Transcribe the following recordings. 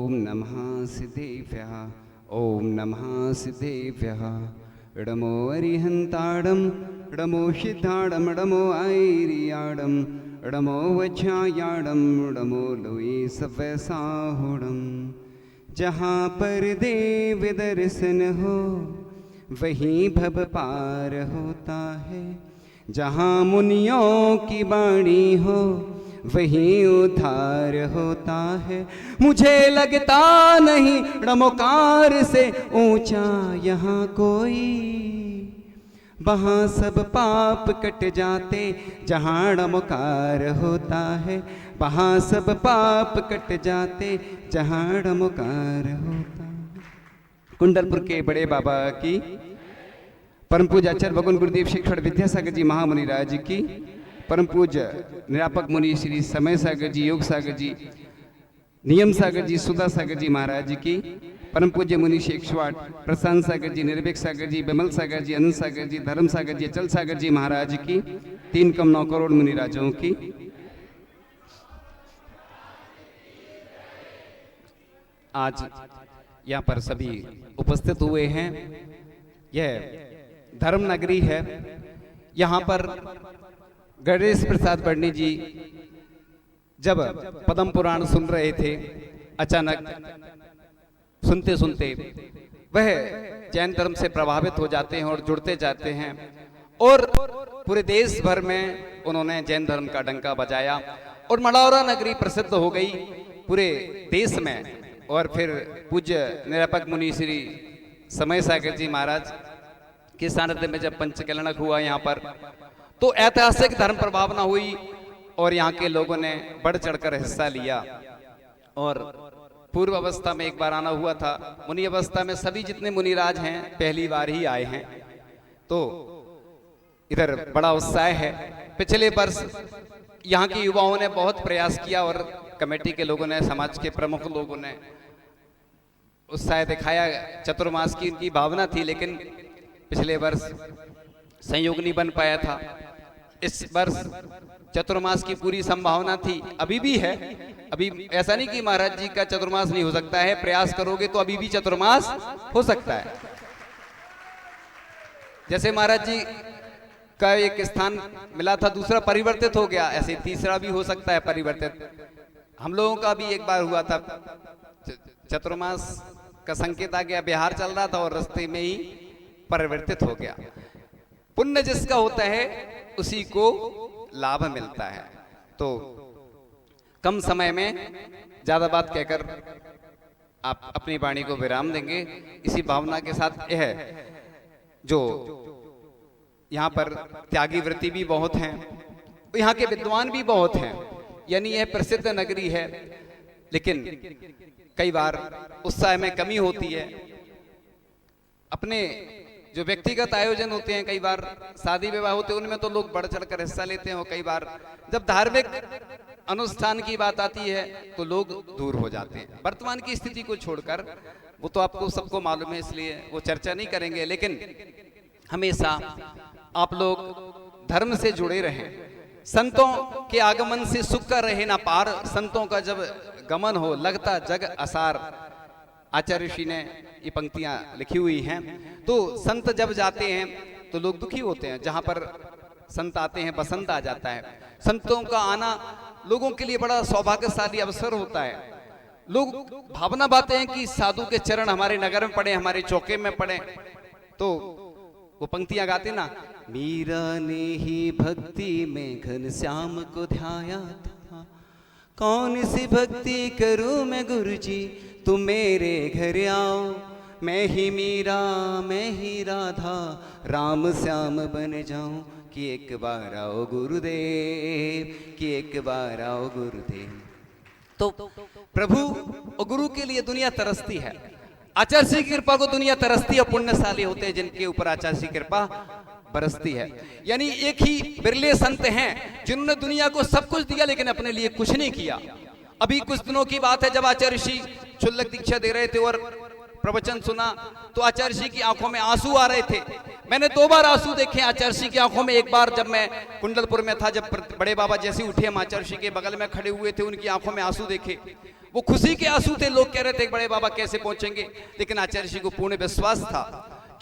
ओम नमः सिद्धेभ्यः ओम नमः सिद्धेभ्यः इडमो अरिहंताडम इडमो सिद्धाडम इडमो ऐरियाडम इडमो वज्रायाडम इडमो लोई सवैसाहुडम। जहाँ पर देव दर्शन हो वहीं भव पार होता है, जहाँ मुनियों की वाणी हो वहीं उद्धार होता है। मुझे लगता नहीं णमोकार से ऊंचा यहाँ कोई, वहाँ सब पाप कट जाते जहाँ णमोकार होता है, वहाँ सब पाप कट जाते जहाँ णमोकार होता है। कुंडलपुर के बड़े बाबा की, परम पूज्य आचार्य भगवान गुरुदेव शिक्षण विद्यासागर जी महामुनि राज की, परम पूज्य निरापक मुनि श्री समय सागर जी, योग सागर जी, नियम सागर जी, सुधा सागर जी महाराज की, परम पूज्य मुनि शेख स्वाट, प्रशांत सागर जी, निर्भीक सागर जी, विमल सागर जी, अनंत सागर जी, धर्म सागर जी, अचल सागर जी महाराज की, 3,9 करोड़ मुनि राजों की। आज यहाँ पर सभी उपस्थित हुए हैं। यह धर्म नगरी है। यहाँ पर गणेश प्रसाद बड़नी जी जब पद्म पुराण सुन रहे थे, अचानक सुनते सुनते वह जैन धर्म से प्रभावित हो जाते हैं और जुड़ते जाते हैं, और पूरे देश भर में उन्होंने जैन धर्म का डंका बजाया और मढ़ौरा नगरी प्रसिद्ध हो गई पूरे देश में। और फिर पूज्य निरापक मुनि श्री समय सागर जी महाराज के सानिध्य में जब पंचकलनक हुआ यहाँ पर, तो ऐतिहासिक धर्म प्रभावना हुई और यहाँ के लोगों ने बढ़ चढ़कर हिस्सा लिया। और पूर्व अवस्था में एक बार आना हुआ था, मुनि अवस्था में सभी जितने मुनिराज हैं पहली बार ही आए हैं, तो इधर बड़ा उत्साह है। पिछले वर्ष यहाँ के युवाओं ने बहुत प्रयास किया और कमेटी के लोगों ने, समाज के प्रमुख लोगों ने उत्साह दिखाया। चतुर्मास की इनकी भावना थी, लेकिन पिछले वर्ष संयोग नहीं बन पाया था। इस वर्ष चतुर्मास की पूरी संभावना थी, अभी भी है। अभी ऐसा नहीं कि महाराज जी का चतुर्मास नहीं हो सकता है, प्रयास करोगे तो अभी भी चतुर्मास हो सकता है। जैसे महाराज जी का एक स्थान मिला था, दूसरा परिवर्तित हो गया, ऐसे तीसरा भी हो सकता है परिवर्तित। हम लोगों का भी एक बार हुआ था, चतुर्मास का संकेत आ गया, बिहार चल रहा था और रास्ते में ही परिवर्तित हो गया। पुण्य जिसका होता है उसी को लाभ मिलता है। तो कम समय में ज्यादा बात कहकर आप अपनी वाणी को विराम देंगे। इसी भावना के साथ यह जो यहाँ पर त्यागी वृत्ति भी बहुत हैं, यहाँ के विद्वान भी बहुत हैं, यानी यह प्रसिद्ध नगरी है, लेकिन कई बार उत्साह में कमी होती है। अपने जो व्यक्तिगत आयोजन होते हैं, कई बार शादी विवाह होते हैं, उनमें तो लोग बढ़ चढ़कर हिस्सा लेते हैं, और कई बार जब धार्मिक अनुष्ठान की बात आती है तो लोग दूर हो जाते हैं। वर्तमान की स्थिति को छोड़कर, वो तो आपको सबको मालूम है, इसलिए वो चर्चा नहीं करेंगे, लेकिन हमेशा आप लोग धर्म से जुड़े रहें। संतों के आगमन से सुख का रहे ना पार, संतों का जब गमन हो लगता जग असार। आचार्य ऋषि ने ये पंक्तियां लिखी हुई हैं। तो संत जब जाते हैं तो लोग दुखी होते हैं, जहां पर संत आते हैं बसंत आ जाता है। संतों का आना लोगों के लिए बड़ा सौभाग्यशाली अवसर होता है। लोग भावना बातें हैं कि साधु के चरण हमारे नगर में पड़े, हमारे चौके में पड़े। तो वो पंक्तियां गाते ना, मीरा ने ही भक्ति में घनश्याम को ध्याया था, कौन सी भक्ति करूं मैं गुरुजी, तुम मेरे घर आओ। मैं ही मीरा मैं ही राधा, राम श्याम बन जाऊं, कि एक बार आओ गुरुदेव, कि एक बार आओ गुरुदेव। तो प्रभु और गुरु के लिए दुनिया तरसती है। आचार्य की कृपा को दुनिया तरसती है, पुण्यशाली होते हैं जिनके ऊपर आचार्य की कृपा बरसती है। यानी एक ही बिरले संत हैं जिन्होंने दुनिया को सब कुछ दिया लेकिन अपने लिए कुछ नहीं किया। अभी कुछ दिनों की बात है, जब आचार्य ऋषि क्षुल्लक दीक्षा दे रहे थे और प्रवचन सुना तो आचार्य ऋषि की आंखों में आंसू आ रहे थे। मैंने 2 बार आंसू देखे आचार्य ऋषि की आंखों में। एक बार जब मैं कुंडलपुर में था, जब बड़े बाबा जैसे उठे, हम आचार्य ऋषि के बगल में खड़े हुए थे, उनकी आंखों में आंसू देखे। वो खुशी के आंसू थे। लोग कह रहे थे बड़े बाबा कैसे पहुंचेंगे, लेकिन आचार्य जी को पूर्ण विश्वास था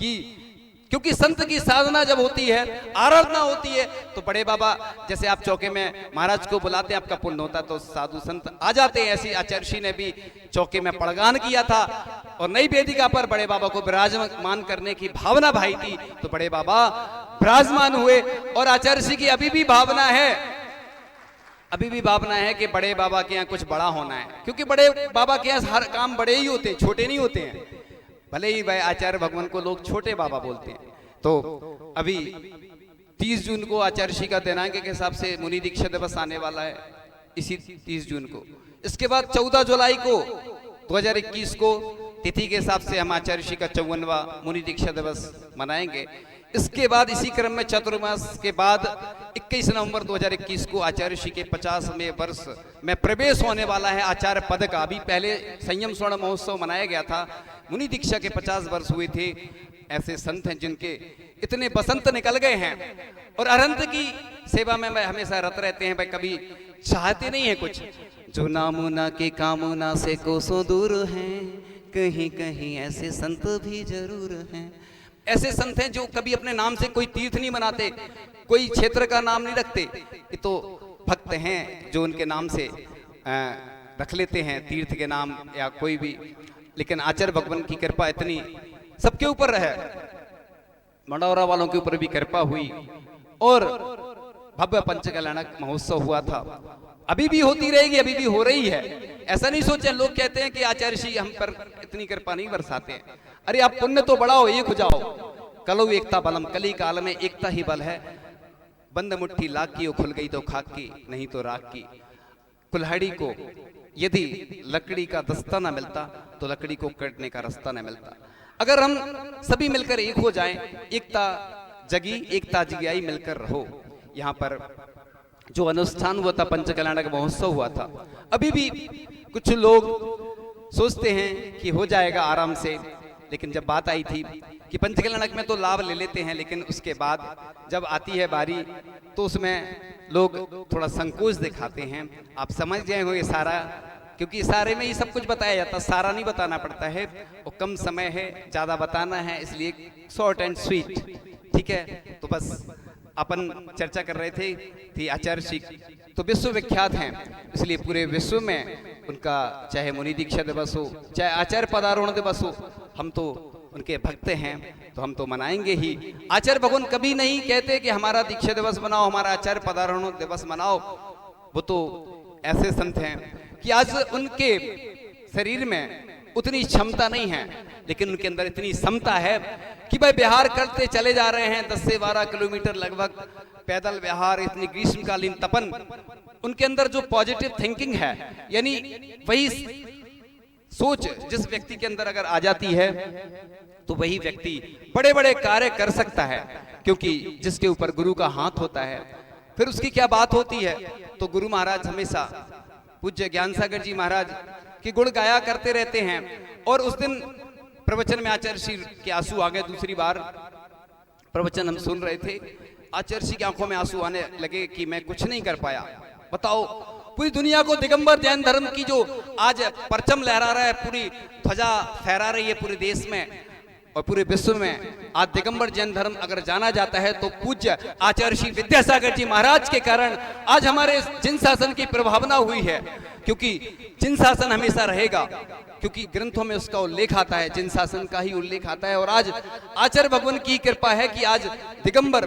कि क्योंकि संत की साधना जब होती है, आराधना होती है, तो बड़े बाबा जैसे आप चौके में महाराज को बुलाते हैं, आपका पुण्य होता है तो साधु संत आ जाते हैं। ऐसी आचार्य जी ने भी चौके में पड़गान किया था और नई वेदिका पर बड़े बाबा को विराजमान करने की भावना भाई थी, तो बड़े बाबा विराजमान हुए। और आचार्य जी की अभी भी भावना है, अभी भी भावना है कि बड़े बाबा के यहाँ कुछ बड़ा होना है, क्योंकि बड़े बाबा के यहाँ हर काम बड़े ही होते हैं, छोटे नहीं होते हैं। भले ही वह आचार्य भगवान को लोग छोटे बाबा बोलते हैं। तो अभी 30 जून को आचार्य जी का दिनांक के हिसाब से मुनि दीक्षा दिवस आने वाला है, इसी 30 जून को। इसके बाद 14 जुलाई को 2021 को तिथि के हिसाब से हम आचार्य जी का 54वां मुनि दीक्षा दिवस मनाएंगे। इसके बाद इसी क्रम में चतुर्मास के बाद 21 नवंबर 2021 को आचार्य जी के 50वें वर्ष में प्रवेश होने वाला है आचार्य पद का। अभी पहले संयम स्वर्ण महोत्सव मनाया गया था, मुनि दीक्षा के 50 वर्ष हुए थे। ऐसे संत हैं जिनके इतने बसंत निकल गए हैं और अरंत की सेवा में हमेशा रत रहते हैं। भाई कभी चाहते नहीं है कुछ, जो नामुना के कामुना से कोसों दूर हैं, कहीं कहीं ऐसे संत भी जरूर हैं। ऐसे संत हैं जो कभी अपने नाम से कोई तीर्थ नहीं बनाते, कोई क्षेत्र का नाम नहीं रखते। ये तो भक्त हैं जो उनके नाम से रख लेते हैं तीर्थ के नाम या कोई भी। लेकिन आचार्य भगवान की कृपा इतनी सबके ऊपर रहे, मंडौरा वालों के ऊपर भी कृपा हुई और भव्य पंचकल्याणक महोत्सव हुआ था। अभी भी होती रहेगी, अभी भी हो रही है। ऐसा नहीं सोचे, लोग कहते हैं कि आचार्य जी हम पर इतनी कृपा नहीं बरसाते हैं। अरे आप पुण्य तो बढ़ाओ, एक हो जाओ। कलो एकता बलम, कली काल में एकता ही बल है। बंद मुट्ठी लाख की, खुल गई तो खाक की, नहीं तो राख की। कुल्हाड़ी को यदि लकड़ी का दस्ता ना मिलता तो लकड़ी को काटने का रास्ता ना मिलता। अगर हम सभी मिलकर एक हो जाएं, एकता जगी एकता जगियाई, मिलकर रहो। यहाँ पर जो अनुष्ठान हुआ था, पंचकल्याणक महोत्सव हुआ था, अभी भी कुछ लोग सोचते हैं कि हो जाएगा आराम से, लेकिन जब बात आई थी कि पंचकल्याणक में तो लाभ ले लेते हैं, लेकिन उसके बाद जब आती है बारी तो उसमें लोग थोड़ा संकोच दिखाते हैं। आप समझ गए हो ये सारा, क्योंकि इशारे में ही सब कुछ बताया जाता, सारा नहीं बताना पड़ता है, और कम समय है, ज्यादा बताना है, इसलिए शॉर्ट एंड स्वीट। ठीक है, तो बस अपन चर्चा कर रहे थे कि आचार्य जी तो विश्वविख्यात हैं, इसलिए पूरे विश्व में उनका चाहे मुनि दीक्षा दिवस हो, चाहे आचार्य पदारोहण दिवस हो, हम तो उनके भक्त हैं, तो हम तो मनाएंगे ही। आचार्य भगवान कभी नहीं कहते कि हमारा दीक्षा दिवस मनाओ, हमारा आचार्य पदारोहण दिवस मनाओ। वो तो ऐसे संत हैं कि आज उनके शरीर में उतनी क्षमता नहीं है, लेकिन उनके अंदर इतनी क्षमता है कि भाई विहार करते चले जा रहे हैं 10 से 12 किलोमीटर लगभग पैदल विहार, इतनी ग्रीष्मकालीन तपन। उनके अंदर जो पॉजिटिव थिंकिंग है, यानी वही सोच जिस व्यक्ति के अंदर अगर आ जाती है तो वही व्यक्ति बड़े बड़े कार्य कर सकता है, क्योंकि जिसके ऊपर गुरु का हाथ होता है फिर उसकी क्या बात होती है। तो गुरु महाराज हमेशा पूज्य ज्ञान सागर जी महाराज के गुण गाया करते रहते हैं। और उस दिन प्रवचन में आचार्य श्री के आंसू आ गए। दूसरी बार प्रवचन हम सुन रहे थे, आचार्य श्री की आंखों में आंसू आने लगे कि मैं कुछ नहीं कर पाया। बताओ, पूरी दुनिया को दिगंबर जैन धर्म की जो आज परचम लहरा रहा है, पूरी ध्वजा फहरा रही है पूरे देश में और पूरे विश्व में, आज दिगंबर जैन धर्म अगर जाना जाता है तो पूज्य आचार्य श्री विद्यासागर जी महाराज के कारण आज हमारे जिन शासन की प्रभावना हुई है। क्योंकि जिन शासन हमेशा रहेगा, क्योंकि ग्रंथों में उसका उल्लेख आता है, जिन शासन का ही उल्लेख आता है। और आज आचार्य भगवान की कृपा है कि आज दिगंबर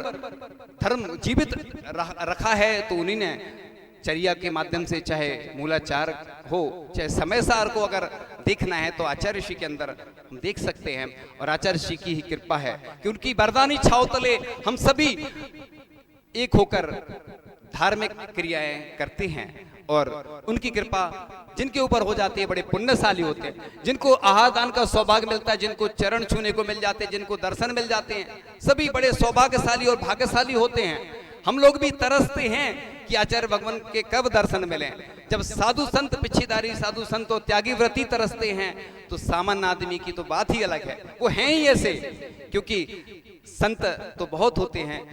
धर्म जीवित रखा है, तो उन्हीं ने चर्या के माध्यम से, चाहे मूलाचार हो, चाहे समय सार को अगर देखना है तो आचार्य श्री के अंदर हम देख सकते हैं। और आचार्य श्री की ही कृपा है कि उनकी वरदानी छाव तले हम सभी एक होकर धार्मिक क्रियाएं करते हैं। और उनकी कृपा जिनके ऊपर हो जाती है बड़े पुण्यशाली होते हैं, जिनको आहार दान का सौभाग्य मिलता है, जिनको चरण छूने को मिल जाते हैं, जिनको दर्शन मिल जाते हैं, सभी बड़े सौभाग्यशाली और भाग्यशाली होते हैं। हम लोग भी तरसते हैं कि आचार्य भगवान के कब दर्शन मिले। जब साधु संत पिछीदारी, साधु संत और त्यागी व्रती तरसते हैं तो सामान्य आदमी की तो बात ही अलग है। वो हैं ही ऐसे, क्योंकि संत तो बहुत होते हैं,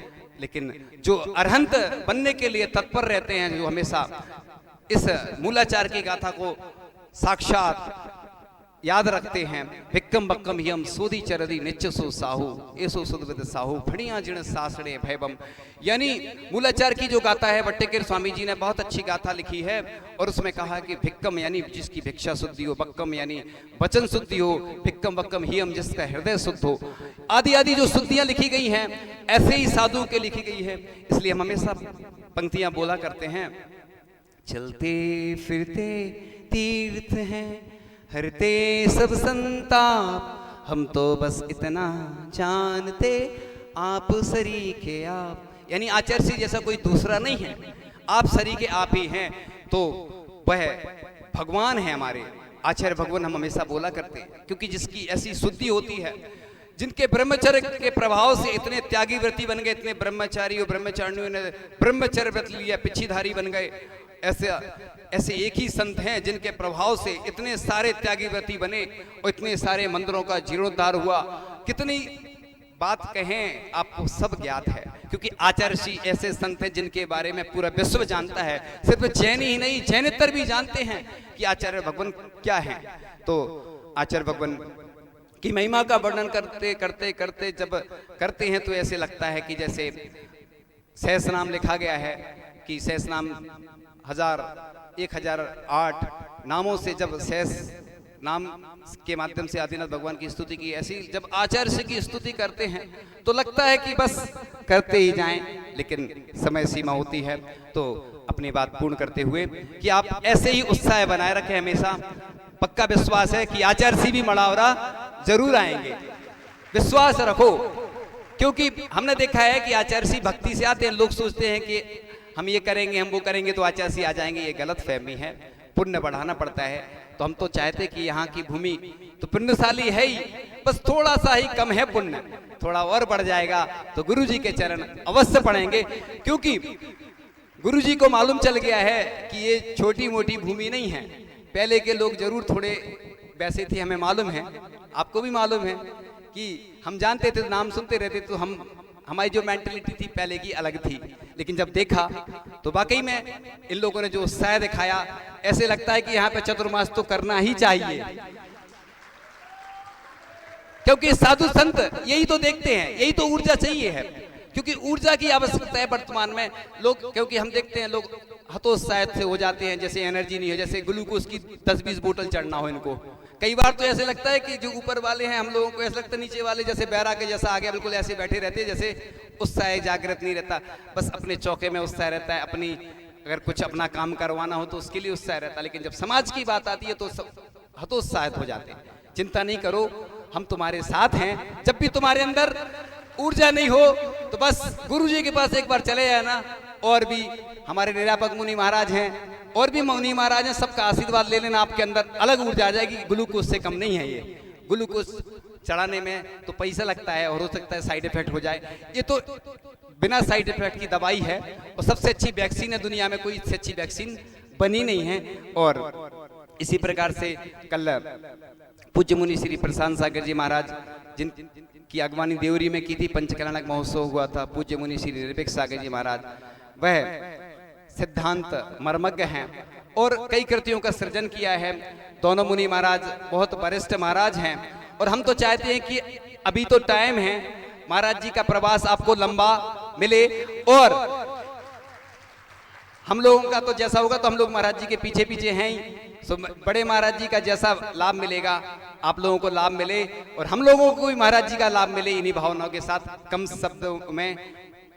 लेकिन जो अरहंत बनने के लिए तत्पर रहते हैं, जो हमेशा इस मूलाचार की गाथा को साक्षात याद रखते हैं। भिक्कम बक्कम यम सोदी चरदी निच सो साहू ऐसो सुदविद साहू फड़िया जिण सासड़े भैबम। यानी मूलाचार की जो गाथा है भट्टेकर स्वामी जी ने बहुत अच्छी गाथा लिखी है और उसमें कहा कि भिक्कम यानी जिसकी भिक्षा शुद्धि हो, बक्कम यानी वचन शुद्धि हो, भिक्कम बक्कम हियम जिसका हृदय शुद्ध हो। आदि आदि जो शुद्धियां लिखी गई हैं ऐसे ही साधु के लिखी गई है। इसलिए हम हमेशा पंक्तियां बोला करते हैं, चलते फिरते तीर्थ हैं हरते सब संताप, हम तो बस इतना जानते आप सरीखे आप। यानी आचार्य जैसा कोई दूसरा नहीं है, आप सरीखे आप ही हैं। तो वह भगवान है हमारे आचार्य भगवान, हम हमेशा बोला करते हैं। क्योंकि जिसकी ऐसी शुद्धि होती है, जिनके ब्रह्मचर्य के प्रभाव से इतने त्यागी व्रती बन गए, इतने ब्रह्मचारी और ब्रह्मचारियों ने ब्रह्मचर्य व्रत लिया, पिछीधारी बन गए, ऐसे एक ही संत हैं जिनके प्रभाव से इतने सारे त्यागी व्रती बने और इतने सारे मंदिरों का जीर्णोद्धार हुआ। कितनी बात कहें आपको सब ज्ञात है, क्योंकि आचार्य श्री ऐसे संत हैं जिनके बारे में पूरा विश्व जानता है। सिर्फ जैन ही नहीं, जैनेतर भी जानते हैं कि आचार्य भगवान क्या है। तो आचार्य भगवान की महिमा का वर्णन करते करते करते जब करते हैं तो ऐसे लगता है कि जैसे सहस्र नाम लिखा गया है कि सहस्र नाम 1008 नामों से जब सहस्र नाम के माध्यम से आदिनाथ भगवान की स्तुति की, ऐसी जब आचार्य की स्तुति करते हैं तो लगता है कि बस करते ही जाएं, लेकिन समय सीमा होती है। तो अपनी बात पूर्ण करते हुए कि आप ऐसे ही उत्साह बनाए रखें हमेशा। पक्का विश्वास है कि आचार्य भी मड़ावरा जरूर आएंगे, विश्वास रखो। क्योंकि हमने देखा है कि आचार्य भक्ति से आते हैं, लोग सोचते हैं कि हम ये करेंगे हम वो करेंगे तो आचार्य आ जाएंगे, ये गलत फहमी है। पुण्य बढ़ाना पड़ता है। तो हम तो चाहते कि यहाँ की भूमि तो पुण्यशाली है ही, बस थोड़ा सा ही कम है पुण्य, थोड़ा और बढ़ जाएगा तो गुरुजी के चरण अवश्य पड़ेंगे। क्योंकि गुरुजी को मालूम चल गया है कि ये छोटी मोटी भूमि नहीं है। पहले के लोग जरूर थोड़े वैसे थे, हमें मालूम है, आपको भी मालूम है कि हम जानते थे, नाम सुनते रहते, तो हमारी जो मेंटलिटी थी पहले की अलग थी। लेकिन जब देखा तो वाकई में इन लोगों ने जो उत्साह दिखाया, ऐसे लगता है कि यहाँ पे चतुर्मास तो करना ही चाहिए। क्योंकि साधु संत यही तो देखते हैं, यही तो ऊर्जा चाहिए है। क्योंकि ऊर्जा की आवश्यकता है वर्तमान में लोग, क्योंकि हम देखते हैं लोग हतोत्साहित से हो जाते हैं, जैसे एनर्जी नहीं हो, जैसे ग्लूकोज की 10-20 बोतल चढ़ना हो इनको। कई बार तो ऐसे लगता है कि जो ऊपर वाले हैं, हम लोगों को ऐसा लगता है नीचे वाले जैसे बैरा के जैसा आ गया, बिल्कुल ऐसे बैठे रहते हैं, जैसे उत्साह जागृत नहीं रहता। बस अपने चौके में उत्साह रहता है, अपनी अगर कुछ अपना काम करवाना हो तो उसके लिए उत्साह रहता है। लेकिन जब समाज की बात आती है तो हतोत्साहित हो जाते हैं। चिंता नहीं करो, हम तुम्हारे साथ हैं। जब भी तुम्हारे अंदर ऊर्जा नहीं हो तो बस गुरुजी के पास एक बार चले जाना। और भी हमारे निरापक मुनि महाराज हैं, और भी मुनि महाराज हैं, सबका आशीर्वाद ले लेना, आपके अंदर अलग ऊर्जा आ जाएगी। ग्लूकोज से कम नहीं है ये। ग्लूकोज चढ़ाने में तो पैसा लगता है और हो सकता है साइड इफेक्ट हो जाए। ये तो बिना साइड इफेक्ट की दवाई है और सबसे अच्छी वैक्सीन है। दुनिया में कोई इससे अच्छी वैक्सीन बनी नहीं है। और इसी प्रकार से कल पूज्य मुनि श्री प्रशांत सागर जी महाराज जिनकी अगवानी देवरी में की थी, पंचकल्याणक महोत्सव हुआ था। पूज्य मुनि श्री निरपेक्ष सागर जी महाराज वह सिद्धांत मर्मज्ञ हैं और कई कृतियों का सृजन किया है। दोनों मुनि महाराज बहुत वरिष्ठ महाराज हैं और हम तो चाहते हैं कि अभी तो टाइम है, महाराज जी का प्रवास आपको लंबा मिले। और हम लोगों का तो जैसा होगा तो हम लोग महाराज जी के पीछे पीछे हैं ही। सो बड़े महाराज जी का जैसा लाभ मिलेगा आप लोगों को लाभ मिले और हम लोगों को भी महाराज जी का लाभ मिले। इन्हीं भावनाओं के साथ कम शब्दों में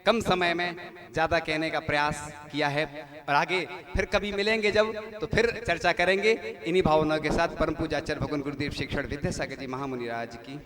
कम समय में ज्यादा कहने का प्रयास किया है। और आगे फिर कभी मिलेंगे जब तो फिर चर्चा करेंगे इन्हीं भावनाओं के साथ। परम पूज्य आचार्य भगवान गुरुदेव शिक्षण विद्यासागर जी महामुनि राज की